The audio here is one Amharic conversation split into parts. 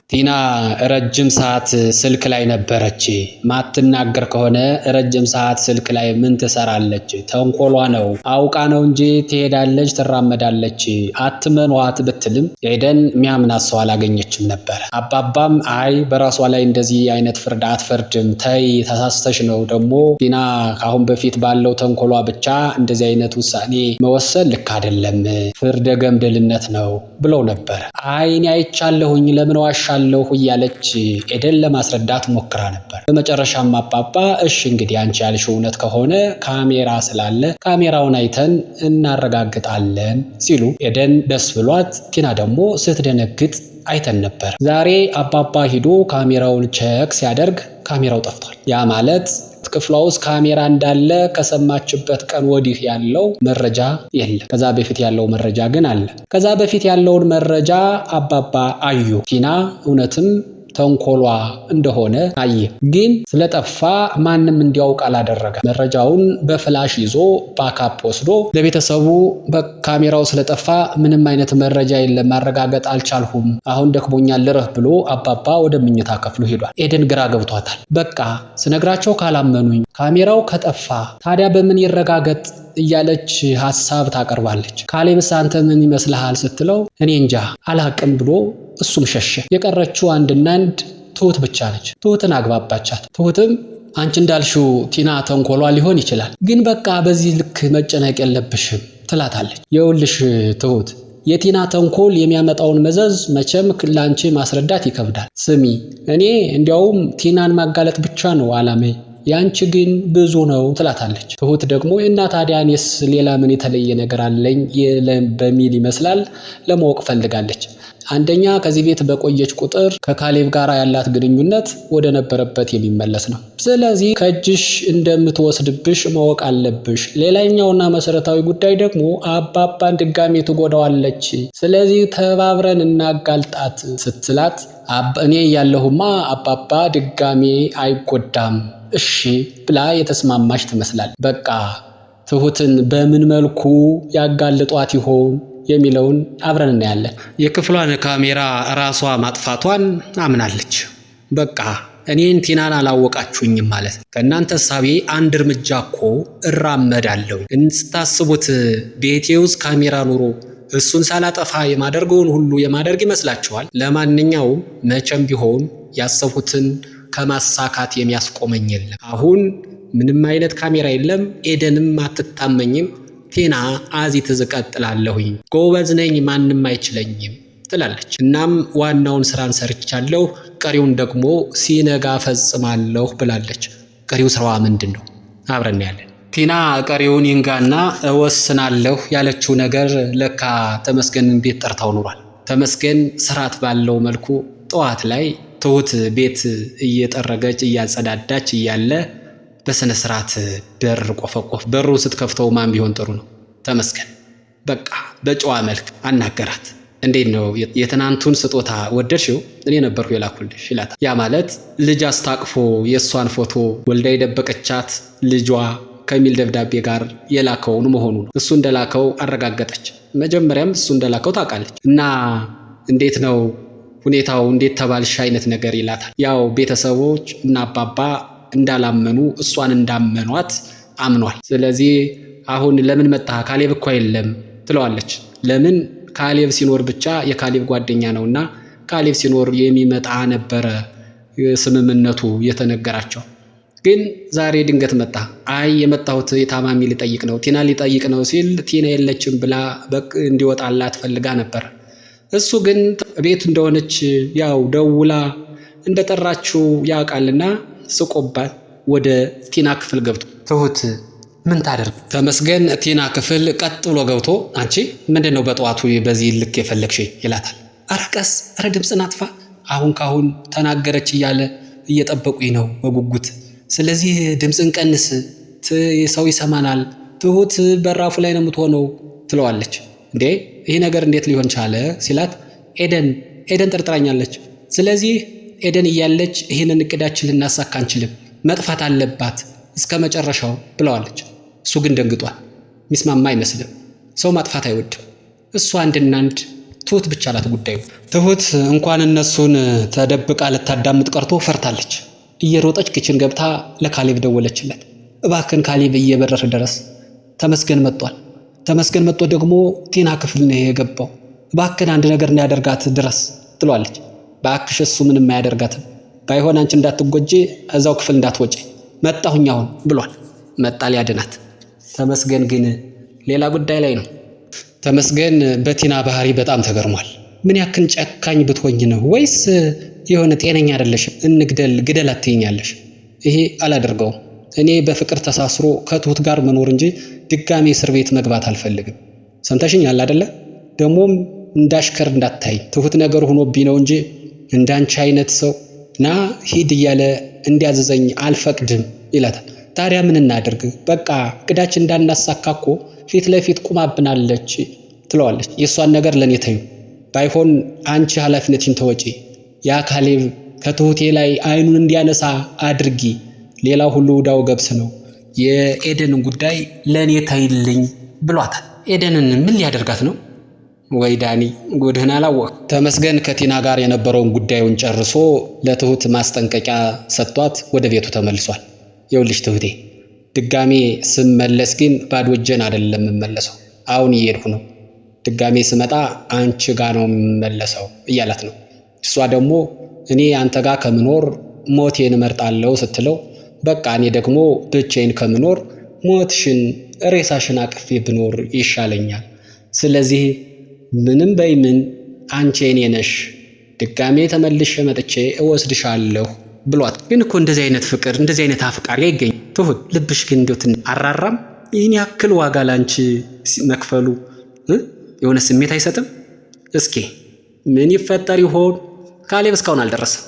ቲና ረጅም ሰዓት ስልክ ላይ ነበረች። ማትናገር ከሆነ ረጅም ሰዓት ስልክ ላይ ምን ትሰራለች? ተንኮሏ ነው። አውቃ ነው እንጂ ትሄዳለች፣ ትራመዳለች። አትመኗት ብትልም ኤደን ሚያምናት ሰው አላገኘችም ነበር። አባባም አይ በራሷ ላይ እንደዚህ አይነት ፍርድ አትፈርድም፣ ተይ ተሳስተሽ ነው፣ ደግሞ ቲና ካሁን በፊት ባለው ተንኮሏ ብቻ እንደዚህ አይነት ውሳኔ መወሰን ልክ አይደለም፣ ፍርደ ገምድልነት ነው ብለው ነበር። አይ እኔ አይቻለሁኝ ለምን ዋሻለሁ እያለች ኤደን ለማስረዳት ሞክራ ነበር። በመጨረሻም አባባ እሺ እንግዲህ አንቺ ያልሽው እውነት ከሆነ ካሜራ ስላለ ካሜራውን አይተን እናረጋግጣለን ሲሉ ኤደን ደስ ብሏት፣ ቲና ደግሞ ስትደነግጥ አይተን ነበር። ዛሬ አባባ ሂዶ ካሜራውን ቼክ ሲያደርግ ካሜራው ጠፍቷል። ያ ማለት ክፍሏ ውስጥ ካሜራ እንዳለ ከሰማችበት ቀን ወዲህ ያለው መረጃ የለም። ከዛ በፊት ያለው መረጃ ግን አለ። ከዛ በፊት ያለውን መረጃ አባባ አዩ። ቲና እውነትም ተንኮሏ እንደሆነ አየ። ግን ስለጠፋ ማንም እንዲያውቅ አላደረገ። መረጃውን በፍላሽ ይዞ ባካፕ ወስዶ ለቤተሰቡ በካሜራው ስለጠፋ ምንም አይነት መረጃ የለም፣ ማረጋገጥ አልቻልሁም፣ አሁን ደክሞኛል ልረፍ ብሎ አባባ ወደ መኝታ ክፍሉ ሄዷል። ኤደን ግራ ገብቷታል። በቃ ስነግራቸው ካላመኑኝ፣ ካሜራው ከጠፋ ታዲያ በምን ይረጋገጥ እያለች ሐሳብ ታቀርባለች። ካሌብስ አንተ ምን ይመስልሃል ስትለው እኔ እንጃ አላቅም ብሎ እሱም ሸሸ። የቀረችው አንድና አንድ ትሁት ብቻ ነች። ትሁትን አግባባቻት። ትሁትም አንቺ እንዳልሽው ቲና ተንኮሏ ሊሆን ይችላል፣ ግን በቃ በዚህ ልክ መጨነቅ የለብሽም ትላታለች። የውልሽ ትሁት የቲና ተንኮል የሚያመጣውን መዘዝ መቼም ላንቺ ማስረዳት ይከብዳል። ስሚ እኔ እንዲያውም ቲናን ማጋለጥ ብቻ ነው አላማዬ፣ ያንቺ ግን ብዙ ነው ትላታለች። ትሁት ደግሞ እና ታዲያ እኔስ ሌላ ምን የተለየ ነገር አለኝ በሚል ይመስላል ለማወቅ ፈልጋለች። አንደኛ ከዚህ ቤት በቆየች ቁጥር ከካሌብ ጋር ያላት ግንኙነት ወደ ነበረበት የሚመለስ ነው። ስለዚህ ከእጅሽ እንደምትወስድብሽ ማወቅ አለብሽ። ሌላኛውና መሰረታዊ ጉዳይ ደግሞ አባባን ድጋሜ ትጎዳዋለች። ስለዚህ ተባብረን እናጋልጣት ስትላት እኔ ያለሁማ አባባ ድጋሜ አይጎዳም እሺ ብላ የተስማማች ትመስላል። በቃ ትሁትን በምን መልኩ ያጋልጧት ይሆን የሚለውን አብረን እናያለን። የክፍሏን ካሜራ ራሷ ማጥፋቷን አምናለች። በቃ እኔን ቲናን አላወቃችሁኝም ማለት ነው። ከእናንተ ሳቢ አንድ እርምጃ እኮ እራመዳለሁ። እንስታስቡት ቤቴ ውስጥ ካሜራ ኑሮ እሱን ሳላጠፋ የማደርገውን ሁሉ የማደርግ ይመስላችኋል? ለማንኛውም መቼም ቢሆን ያሰቡትን ከማሳካት የሚያስቆመኝ የለም። አሁን ምንም አይነት ካሜራ የለም። ኤደንም አትታመኝም። ቲና አዚ ትዝቀጥላለሁኝ፣ ጎበዝ ነኝ፣ ማንም አይችለኝም ትላለች። እናም ዋናውን ስራን ሰርቻለሁ፣ ቀሪውን ደግሞ ሲነጋ ፈጽማለሁ ብላለች። ቀሪው ስራዋ ምንድን ነው? አብረን ያለን ቲና ቀሪውን ይንጋና እወስናለሁ ያለችው ነገር ለካ ተመስገን ቤት ጠርታው ኖሯል። ተመስገን ስርዓት ባለው መልኩ ጠዋት ላይ ትሁት ቤት እየጠረገች እያጸዳዳች እያለ በስነ ስርዓት በር ቆፈቆፍ። በሩን ስትከፍተው ማን ቢሆን ጥሩ ነው? ተመስገን። በቃ በጨዋ መልክ አናገራት። እንዴት ነው የትናንቱን ስጦታ ወደድሽው? እኔ ነበርኩ የላኩልሽ ይላታል። ያ ማለት ልጅ አስታቅፎ የእሷን ፎቶ ወልዳ የደበቀቻት ልጇ ከሚል ደብዳቤ ጋር የላከውን መሆኑ ነው። እሱ እንደላከው አረጋገጠች። መጀመሪያም እሱ እንደላከው ታውቃለች። እና እንዴት ነው ሁኔታው? እንዴት ተባልሽ አይነት ነገር ይላታል። ያው ቤተሰቦች እና አባባ እንዳላመኑ እሷን እንዳመኗት አምኗል። ስለዚህ አሁን ለምን መጣ? ካሌብ እኮ የለም ትለዋለች። ለምን? ካሌብ ሲኖር ብቻ የካሌብ ጓደኛ ነውና ካሌብ ሲኖር የሚመጣ ነበረ ስምምነቱ የተነገራቸው። ግን ዛሬ ድንገት መጣ። አይ የመጣሁት የታማሚ ሊጠይቅ ነው፣ ቲና ሊጠይቅ ነው ሲል ቲና የለችም ብላ እንዲወጣላት ፈልጋ ነበር። እሱ ግን ቤት እንደሆነች ያው ደውላ እንደጠራችው ያውቃልና ስቆባት ወደ ቲና ክፍል ገብቶ ትሁት ምን ታደርግ? ተመስገን ቲና ክፍል ቀጥ ብሎ ገብቶ አንቺ ምንድነው በጠዋቱ በዚህ ልክ የፈለግሽ ይላታል። አረ ቀስ፣ አረ ድምፅን አጥፋ፣ አሁን ካሁን ተናገረች እያለ እየጠበቁኝ ነው በጉጉት፣ ስለዚህ ድምፅን ቀንስ፣ ሰው ይሰማናል፣ ትሁት በራፉ ላይ ነው የምትሆነው ትለዋለች። እንዴ ይሄ ነገር እንዴት ሊሆን ቻለ ሲላት ኤደን ጠርጥራኛለች፣ ስለዚህ ኤደን እያለች ይህንን እቅዳችን ልናሳካ አንችልም፣ መጥፋት አለባት እስከ መጨረሻው ብለዋለች። እሱ ግን ደንግጧል። ሚስማማ አይመስልም። ሰው ማጥፋት አይወድም። እሱ አንድና አንድ ትሁት ብቻ ናት ጉዳዩ። ትሁት እንኳን እነሱን ተደብቃ ልታዳምጥ ቀርቶ ፈርታለች። እየሮጠች ኪችን ገብታ ለካሌብ ደወለችለት። እባክን ካሌብ እየበረረ ድረስ ተመስገን መጥቷል። ተመስገን መጥቶ ደግሞ ቲና ክፍል ነው የገባው። እባክን አንድ ነገር እንዳያደርጋት ድረስ ትሏለች። ባክሽ እሱ ምንም አያደርጋትም። ባይሆን አንቺ እንዳትጎጂ እዛው ክፍል እንዳትወጪ መጣሁኝ አሁን ብሏል። መጣ ሊያድናት። ተመስገን ግን ሌላ ጉዳይ ላይ ነው። ተመስገን በቲና ባህሪ በጣም ተገርሟል። ምን ያክል ጨካኝ ብትሆኝ ነው? ወይስ የሆነ ጤነኛ አይደለሽም? ግደል አትይኛለሽ? ይሄ አላደርገውም። እኔ በፍቅር ተሳስሮ ከትሁት ጋር መኖር እንጂ ድጋሜ እስር ቤት መግባት አልፈልግም። ሰምተሽኛል አይደለ? ደግሞም እንዳሽከር እንዳታይ ትሁት ነገር ሆኖብኝ ነው እንጂ እንዳንቺ አይነት ሰው ና ሂድ እያለ እንዲያዘዘኝ አልፈቅድም ይላታል። ታዲያ ምን እናድርግ? በቃ እቅዳችን እንዳናሳካ እኮ ፊት ለፊት ቁማብናለች ትለዋለች። የእሷን ነገር ለኔ ተዩ። ባይሆን አንቺ ኃላፊነትሽን ተወጪ። ያ ካሌብ ከትሁቴ ላይ አይኑን እንዲያነሳ አድርጊ። ሌላው ሁሉ ዳው ገብስ ነው። የኤደንን ጉዳይ ለኔ ተይልኝ ብሏታል። ኤደንን ምን ሊያደርጋት ነው? ወይ ዳኒ ጉድህን አላወቅ። ተመስገን ከቲና ጋር የነበረውን ጉዳዩን ጨርሶ ለትሁት ማስጠንቀቂያ ሰጥቷት ወደ ቤቱ ተመልሷል። ይኸውልሽ ትሁቴ፣ ድጋሜ ስመለስ ግን ባዶ እጄን አይደለም የምመለሰው። አሁን እየሄድኩ ነው። ድጋሜ ስመጣ አንቺ ጋር ነው የምመለሰው እያላት ነው። እሷ ደግሞ እኔ አንተ ጋር ከምኖር ሞቴን እመርጣለሁ ስትለው፣ በቃ እኔ ደግሞ ብቻዬን ከምኖር ሞትሽን ሬሳሽን አቅፌ ብኖር ይሻለኛል። ስለዚህ ምንም በይምን አንቺ የኔ ነሽ፣ ድጋሜ ተመልሼ መጥቼ እወስድሻለሁ ብሏት። ግን እኮ እንደዚህ አይነት ፍቅር እንደዚህ አይነት አፍቃሪ አይገኝ። ትሁት ልብሽ ግን እንዴት አራራም? ይህን ያክል ዋጋ ላንቺ መክፈሉ የሆነ ስሜት አይሰጥም? እስኪ ምን ይፈጠር ይሆን? ካሌብ እስካሁን አልደረሰም፣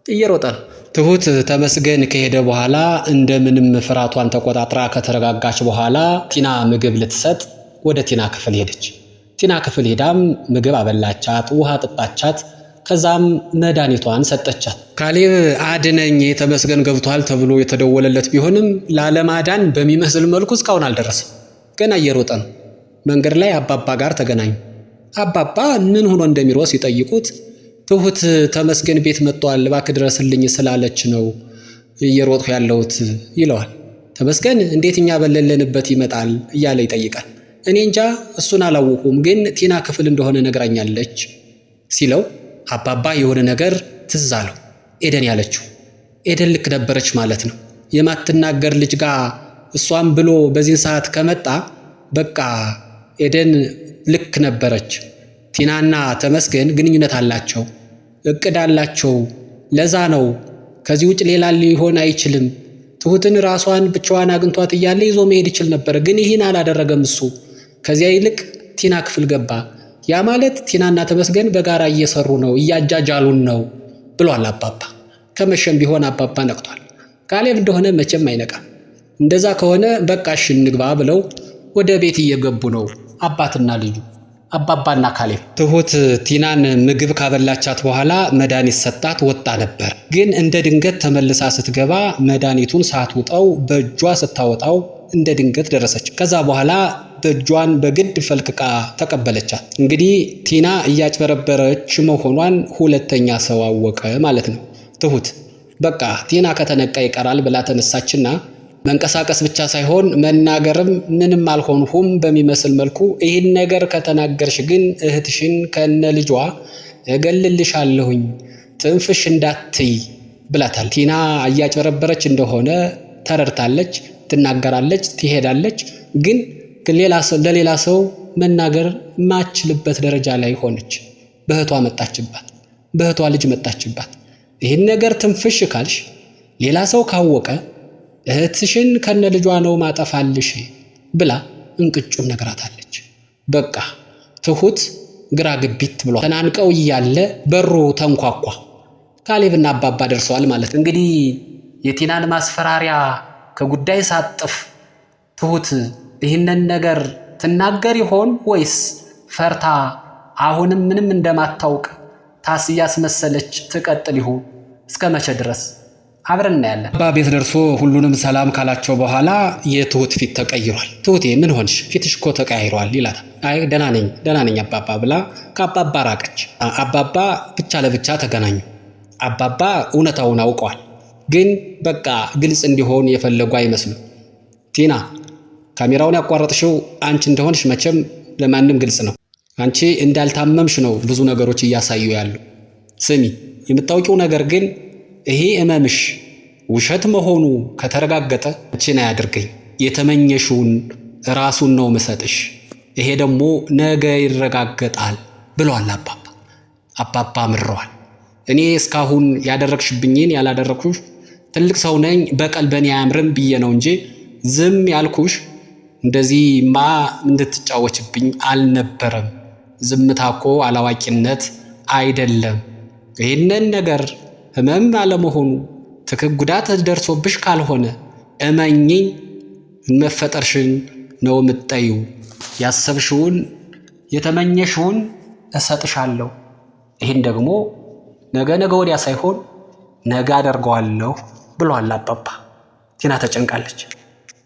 እየሮጠ ነው። ትሁት ተመስገን ከሄደ በኋላ እንደምንም ፍራቷን ተቆጣጥራ ከተረጋጋች በኋላ ቲና ምግብ ልትሰጥ ወደ ቲና ክፍል ሄደች። ቲና ክፍል ሄዳም ምግብ አበላቻት፣ ውሃ ጠጣቻት። ከዛም መድኃኒቷን ሰጠቻት። ካሌብ አድነኝ ተመስገን ገብቷል ተብሎ የተደወለለት ቢሆንም ላለማዳን በሚመስል መልኩ እስካሁን አልደረሰም። ገና እየሮጠ ነው። መንገድ ላይ አባባ ጋር ተገናኙ። አባባ ምን ሆኖ እንደሚሮጥ ሲጠይቁት ትሁት ተመስገን ቤት መጥቷል እባክህ ድረስልኝ ስላለች ነው እየሮጥኩ ያለሁት ይለዋል። ተመስገን እንዴት እኛ በሌለንበት ይመጣል እያለ ይጠይቃል። እኔ እንጃ እሱን አላወኩም፣ ግን ቲና ክፍል እንደሆነ ነግራኛለች ሲለው አባባ የሆነ ነገር ትዝ አለው። ኤደን ያለችው ኤደን ልክ ነበረች ማለት ነው። የማትናገር ልጅ ጋር እሷም ብሎ በዚህን ሰዓት ከመጣ በቃ ኤደን ልክ ነበረች። ቲናና ተመስገን ግንኙነት አላቸው፣ እቅድ አላቸው። ለዛ ነው ከዚህ ውጭ ሌላ ሊሆን አይችልም። ትሁትን ራሷን ብቻዋን አግኝቷት እያለ ይዞ መሄድ ይችል ነበር፣ ግን ይህን አላደረገም እሱ። ከዚያ ይልቅ ቲና ክፍል ገባ። ያ ማለት ቲናና ተመስገን በጋራ እየሰሩ ነው፣ እያጃጃሉን ነው ብሏል አባባ። ከመሸም ቢሆን አባባ ነቅቷል። ካሌብ እንደሆነ መቼም አይነቃም። እንደዛ ከሆነ በቃ እሺ እንግባ ብለው ወደ ቤት እየገቡ ነው አባትና ልጁ፣ አባባና ካሌብ። ትሁት ቲናን ምግብ ካበላቻት በኋላ መድኃኒት ሰጣት ወጣ ነበር። ግን እንደ ድንገት ተመልሳ ስትገባ መድኃኒቱን ሳትውጠው በእጇ ስታወጣው እንደ ድንገት ደረሰች። ከዛ በኋላ በእጇን በግድ ፈልቅቃ ተቀበለቻት። እንግዲህ ቲና እያጭበረበረች መሆኗን ሁለተኛ ሰው አወቀ ማለት ነው። ትሁት በቃ ቲና ከተነቃ ይቀራል ብላ ተነሳችና መንቀሳቀስ ብቻ ሳይሆን መናገርም ምንም አልሆንሁም በሚመስል መልኩ ይህን ነገር ከተናገርሽ ግን እህትሽን ከነ ልጇ እገልልሻለሁኝ ትንፍሽ እንዳትይ ብላታል። ቲና እያጭበረበረች እንደሆነ ተረድታለች፣ ትናገራለች፣ ትሄዳለች። ግን ለሌላ ሰው መናገር ማችልበት ደረጃ ላይ ሆነች። በእህቷ መጣችባት፣ በእህቷ ልጅ መጣችባት። ይህን ነገር ትንፍሽ ካልሽ ሌላ ሰው ካወቀ እህትሽን ከነ ልጇ ነው ማጠፋልሽ ብላ እንቅጩን ነግራታለች። በቃ ትሁት ግራ ግቢት ብሏል። ተናንቀው እያለ በሩ ተንኳኳ። ካሌብና አባባ ደርሰዋል ማለት እንግዲህ የቲናን ማስፈራሪያ ከጉዳይ ሳጥፍ ትሁት ይህንን ነገር ትናገር ይሆን ወይስ ፈርታ አሁንም ምንም እንደማታውቅ ታስያስ መሰለች ትቀጥል ይሆን? እስከ መቼ ድረስ አብረን እናያለን። አባ ቤት ደርሶ ሁሉንም ሰላም ካላቸው በኋላ የትሁት ፊት ተቀይሯል። ትሁቴ ምን ሆንሽ? ፊትሽ እኮ ተቀያይሯል ይላታል። አይ ደህና ነኝ አባባ ብላ ከአባባ ራቀች። አባባ ብቻ ለብቻ ተገናኙ። አባባ እውነታውን አውቀዋል፣ ግን በቃ ግልጽ እንዲሆን የፈለጉ አይመስሉም። ቲና ካሜራውን ያቋረጥሽው አንቺ እንደሆንሽ መቼም ለማንም ግልጽ ነው። አንቺ እንዳልታመምሽ ነው ብዙ ነገሮች እያሳዩ ያሉ። ስሚ፣ የምታውቂው ነገር ግን ይሄ እመምሽ ውሸት መሆኑ ከተረጋገጠ አንቺን አያድርገኝ። የተመኘሽውን ራሱን ነው ምሰጥሽ። ይሄ ደግሞ ነገ ይረጋገጣል ብለዋል አባባ። አባባ ምረዋል። እኔ እስካሁን ያደረግሽብኝን ያላደረግኩሽ ትልቅ ሰው ነኝ፣ በቀል በኔ አያምርም ብዬ ነው እንጂ ዝም ያልኩሽ እንደዚህማ እንድትጫወችብኝ አልነበረም። ዝምታ እኮ አላዋቂነት አይደለም። ይህንን ነገር ህመም አለመሆኑ ጉዳት ደርሶብሽ ካልሆነ እመኚኝ፣ መፈጠርሽን ነው የምትጠዩ። ያሰብሽውን የተመኘሽውን እሰጥሻለሁ። ይህን ደግሞ ነገ ወዲያ ሳይሆን ነገ አደርገዋለሁ ብሏል አባባ። ቲና ተጨንቃለች።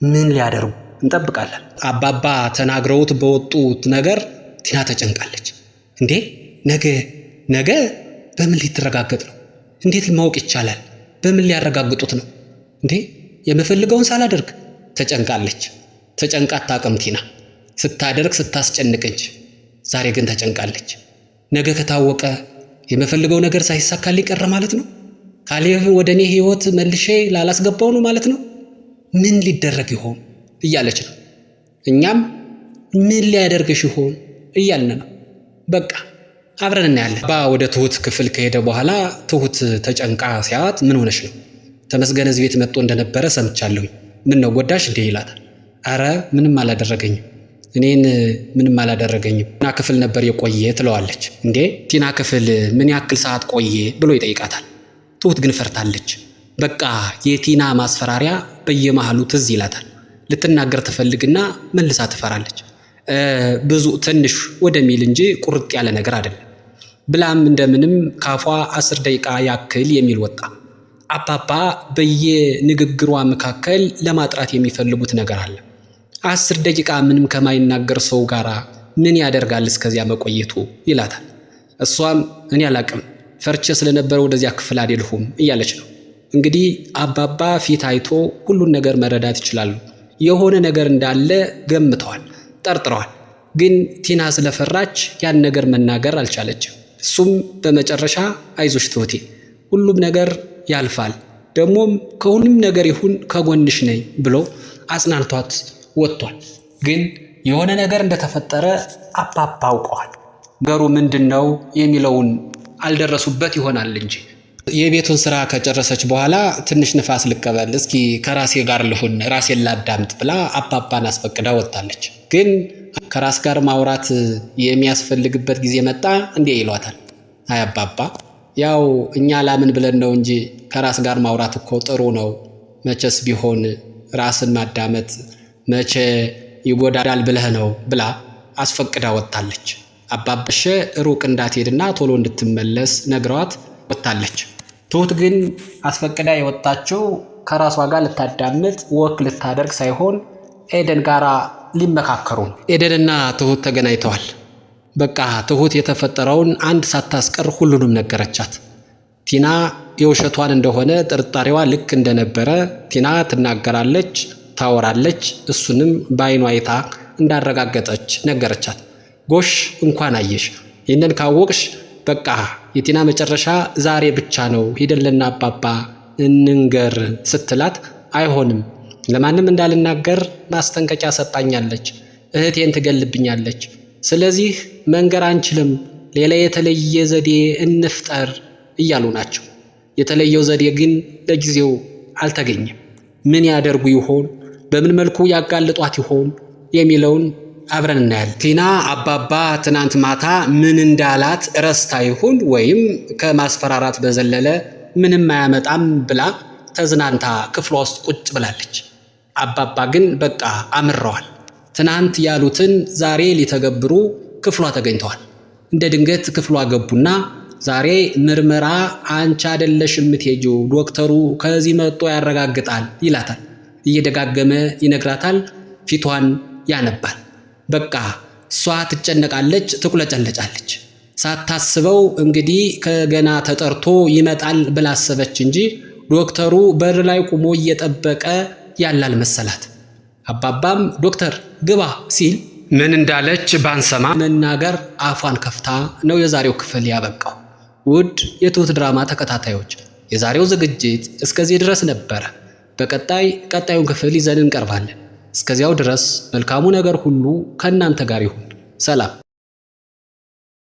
ምን ሊያደርጉ? እንጠብቃለን። አባባ ተናግረውት በወጡት ነገር ቲና ተጨንቃለች። እንዴ ነገ በምን ሊተረጋገጥ ነው? እንዴት ማወቅ ይቻላል? በምን ሊያረጋግጡት ነው? እንዴ የምፈልገውን ሳላደርግ ተጨንቃለች። ተጨንቃ አታውቅም ቲና። ስታደርግ ስታስጨንቅ እንጂ። ዛሬ ግን ተጨንቃለች። ነገ ከታወቀ የምፈልገው ነገር ሳይሳካልኝ ቀረ ማለት ነው። ካሌብን ወደ እኔ ህይወት መልሼ ላላስገባው ነው ማለት ነው። ምን ሊደረግ ይሆን እያለች ነው። እኛም ምን ሊያደርግሽ ይሆን እያልን ነው። በቃ አብረን እናያለን። አባ ወደ ትሁት ክፍል ከሄደ በኋላ ትሁት ተጨንቃ ሲያዋት ምን ሆነሽ ነው? ተመስገን እዚህ ቤት መጥቶ እንደነበረ ሰምቻለሁኝ። ምን ነው ጎዳሽ እንዴ ይላታል። አረ ምንም አላደረገኝም፣ እኔን ምንም አላደረገኝም። ቲና ክፍል ነበር የቆየ ትለዋለች። እንዴ ቲና ክፍል ምን ያክል ሰዓት ቆየ ብሎ ይጠይቃታል። ትሁት ግን ፈርታለች። በቃ የቲና ማስፈራሪያ በየመሃሉ ትዝ ይላታል። ልትናገር ትፈልግና መልሳ ትፈራለች። ብዙ ትንሽ ወደሚል እንጂ ቁርጥ ያለ ነገር አይደለም ብላም እንደምንም ካፏ 10 ደቂቃ ያክል የሚል ወጣ። አባባ በየንግግሯ መካከል ለማጥራት የሚፈልጉት ነገር አለ። 10 ደቂቃ ምንም ከማይናገር ሰው ጋራ ምን ያደርጋል እስከዚያ መቆየቱ ይላታል። እሷም እኔ አላቅም፣ ፈርቼ ስለነበረ ወደዚያ ክፍል አይደልሁም እያለች ነው። እንግዲህ አባባ ፊት አይቶ ሁሉን ነገር መረዳት ይችላሉ። የሆነ ነገር እንዳለ ገምተዋል፣ ጠርጥረዋል። ግን ቲና ስለፈራች ያን ነገር መናገር አልቻለችም። እሱም በመጨረሻ አይዞሽ ትሁቴ፣ ሁሉም ነገር ያልፋል፣ ደግሞም ከሁሉም ነገር ይሁን ከጎንሽ ነኝ ብሎ አጽናንቷት ወጥቷል። ግን የሆነ ነገር እንደተፈጠረ አባባ አውቀዋል። ነገሩ ምንድነው የሚለውን አልደረሱበት ይሆናል እንጂ የቤቱን ስራ ከጨረሰች በኋላ ትንሽ ንፋስ ልቀበል፣ እስኪ ከራሴ ጋር ልሁን፣ ራሴን ላዳምጥ ብላ አባባን አስፈቅዳ ወጣለች። ግን ከራስ ጋር ማውራት የሚያስፈልግበት ጊዜ መጣ እንዴ ይሏታል። አይ አባባ፣ ያው እኛ ላምን ብለን ነው እንጂ ከራስ ጋር ማውራት እኮ ጥሩ ነው። መቼስ ቢሆን ራስን ማዳመጥ መቼ ይጎዳል ብለህ ነው ብላ አስፈቅዳ ወጣለች። አባባሽ ሩቅ እንዳትሄድና ቶሎ እንድትመለስ ነግረዋት ወጣለች። ትሁት ግን አስፈቅዳ የወጣችው ከራሷ ጋር ልታዳምጥ ወክ ልታደርግ ሳይሆን ኤደን ጋራ ሊመካከሩ ነው። ኤደንና ትሁት ተገናኝተዋል። በቃ ትሁት የተፈጠረውን አንድ ሳታስቀር ሁሉንም ነገረቻት። ቲና የውሸቷን እንደሆነ ጥርጣሬዋ ልክ እንደነበረ ቲና ትናገራለች፣ ታወራለች። እሱንም በአይኗ አይታ እንዳረጋገጠች ነገረቻት። ጎሽ እንኳን አየሽ፣ ይህንን ካወቅሽ በቃ የቲና መጨረሻ ዛሬ ብቻ ነው፣ ሂደንልና አባባ እንንገር ስትላት አይሆንም፣ ለማንም እንዳልናገር ማስጠንቀቂያ ሰጣኛለች፣ እህቴን ትገልብኛለች፣ ስለዚህ መንገር አንችልም፣ ሌላ የተለየ ዘዴ እንፍጠር እያሉ ናቸው። የተለየው ዘዴ ግን ለጊዜው አልተገኘም። ምን ያደርጉ ይሆን? በምን መልኩ ያጋልጧት ይሆን የሚለውን አብረን እናያለን። ቲና አባባ ትናንት ማታ ምን እንዳላት ረስታ ይሁን ወይም ከማስፈራራት በዘለለ ምንም አያመጣም ብላ ተዝናንታ ክፍሏ ውስጥ ቁጭ ብላለች። አባባ ግን በቃ አምረዋል። ትናንት ያሉትን ዛሬ ሊተገብሩ ክፍሏ ተገኝተዋል። እንደ ድንገት ክፍሏ ገቡና ዛሬ ምርመራ አንቺ አይደለሽ የምትሄጂው፣ ዶክተሩ ከዚህ መጥቶ ያረጋግጣል ይላታል። እየደጋገመ ይነግራታል። ፊቷን ያነባል። በቃ እሷ ትጨነቃለች፣ ትቁለጨለጫለች። ሳታስበው እንግዲህ ከገና ተጠርቶ ይመጣል ብላ አሰበች እንጂ ዶክተሩ በር ላይ ቆሞ እየጠበቀ ያላል መሰላት። አባባም ዶክተር ግባ ሲል ምን እንዳለች ባንሰማ መናገር አፏን ከፍታ ነው የዛሬው ክፍል ያበቃው። ውድ የትሁት ድራማ ተከታታዮች የዛሬው ዝግጅት እስከዚህ ድረስ ነበረ። ቀጣዩን ክፍል ይዘን እንቀርባለን። እስከዚያው ድረስ መልካሙ ነገር ሁሉ ከእናንተ ጋር ይሁን። ሰላም።